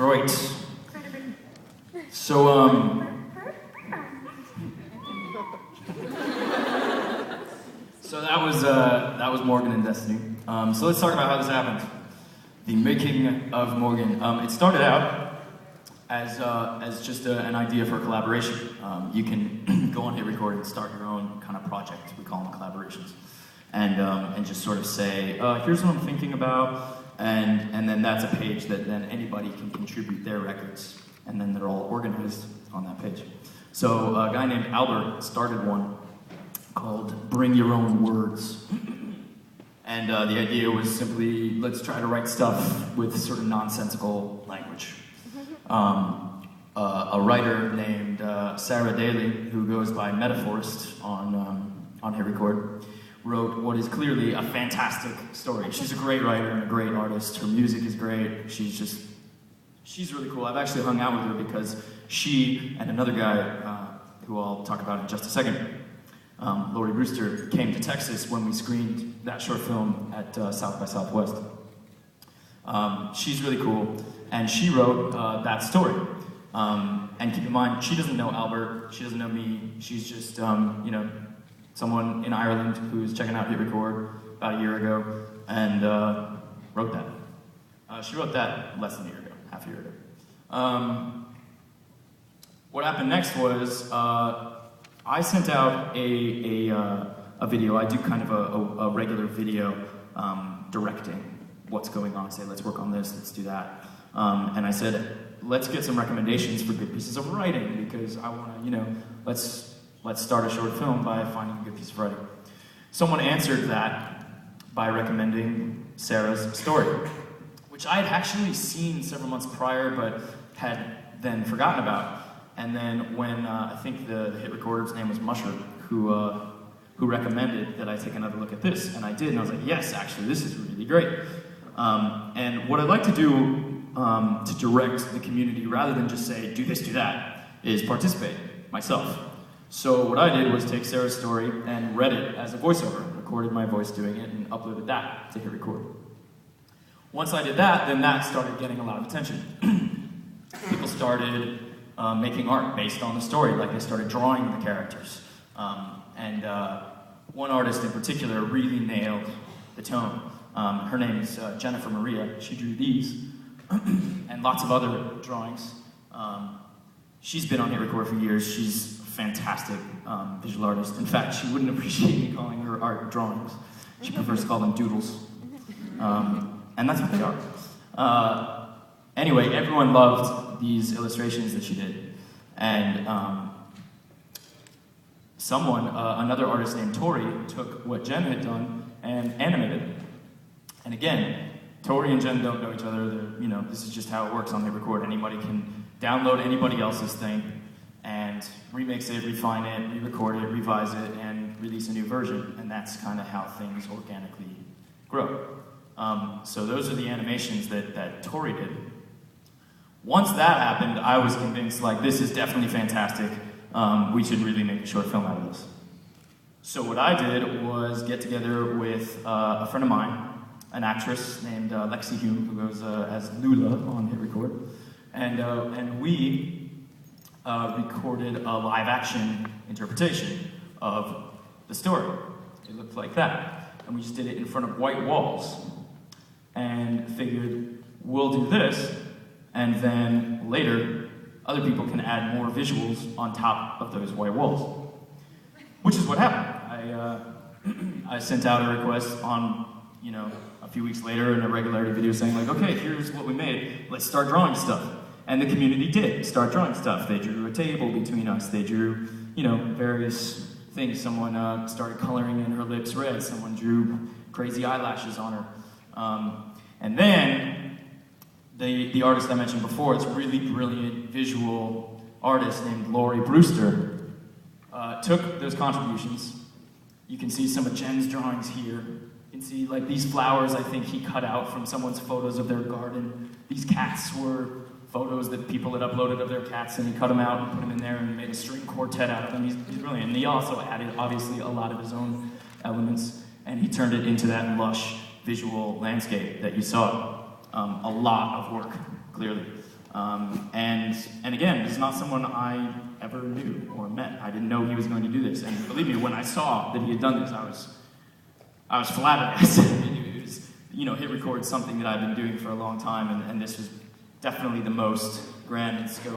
Great. So, so that was Morgan and Destiny. So let's talk about how this happened. The making of Morgan. It started out as just an idea for a collaboration. You can go on HitRecord and start your own kind of project. We call them collaborations, and just sort of say, here's what I'm thinking about. And then that's a page that then anybody can contribute their records, and then they're all organized on that page. So a guy named Albert started one called Bring Your Own Words. And the idea was simply, let's try to write stuff with sort of nonsensical language. A writer named Sarah Daly, who goes by Metaphorist on HitRecord, wrote what is clearly a fantastic story. She's a great writer and a great artist. Her music is great. She's really cool. I've actually hung out with her because she and another guy, who I'll talk about in just a second, Laurie Brewster, came to Texas when we screened that short film at South by Southwest. She's really cool, and she wrote that story. And keep in mind, she doesn't know Albert, she doesn't know me, she's just, someone in Ireland who's checking out HitRecord about a year ago, and wrote that. She wrote that less than a year ago, half a year ago. What happened next was, I sent out a video. I do kind of a regular video directing what's going on. Say, let's work on this, let's do that. And I said, let's get some recommendations for good pieces of writing, because I want to, let's start a short film by finding a good piece of writing. Someone answered that by recommending Sarah's story, which I had actually seen several months prior, but had then forgotten about. And then when I think the hit recorder's name was Musher, who recommended that I take another look at this, and I did, and I was like, yes, actually, this is really great. And what I'd like to do to direct the community, rather than just say, do this, do that, is participate myself. So what I did was take Sarah's story and read it as a voiceover, recorded my voice doing it, and uploaded that to HitRecord. Once I did that, then that started getting a lot of attention. People started making art based on the story, like they started drawing the characters. And one artist in particular really nailed the tone. Her name is Jennifer Maria. She drew these, and lots of other drawings. She's been on HitRecord for years. She's a fantastic visual artist. In fact, she wouldn't appreciate me calling her art drawings. She prefers to call them doodles. And that's what they are. Anyway, everyone loved these illustrations that she did. And another artist named Tori, took what Jen had done and animated it. And again, Tori and Jen don't know each other. This is just how it works on HitRecord. Anybody can download anybody else's thing and remix it, refine it, re-record it, revise it, and release a new version. And that's kind of how things organically grow. So those are the animations that Tori did. Once that happened, I was convinced, this is definitely fantastic. We should really make a short film out of this. So what I did was get together with a friend of mine, an actress named Lexi Hume, who goes as Lula on HitRecord, and we recorded a live-action interpretation of the story. It looked like that, and we just did it in front of white walls, and figured, we'll do this, and then later, other people can add more visuals on top of those white walls. Which is what happened. I sent out a request on, a few weeks later in a regularity video saying okay, here's what we made, let's start drawing stuff. And the community did start drawing stuff. They drew a table between us, they drew, various things. Someone started coloring in her lips red, someone drew crazy eyelashes on her. And then, the artist I mentioned before, this really brilliant visual artist named Laurie Brewster, took those contributions. You can see some of Jen's drawings here. You can see these flowers I think he cut out from someone's photos of their garden. These cats were photos that people had uploaded of their cats, and he cut them out and put them in there and made a string quartet out of them. He's brilliant. And he also added, obviously, a lot of his own elements, and he turned it into that lush visual landscape that you saw. A lot of work, clearly. And again, this is not someone I ever knew or met. I didn't know he was going to do this. And believe me, when I saw that he had done this, I was flabbergasted. It was, hit record something that I've been doing for a long time, and this was definitely the most grand in scope.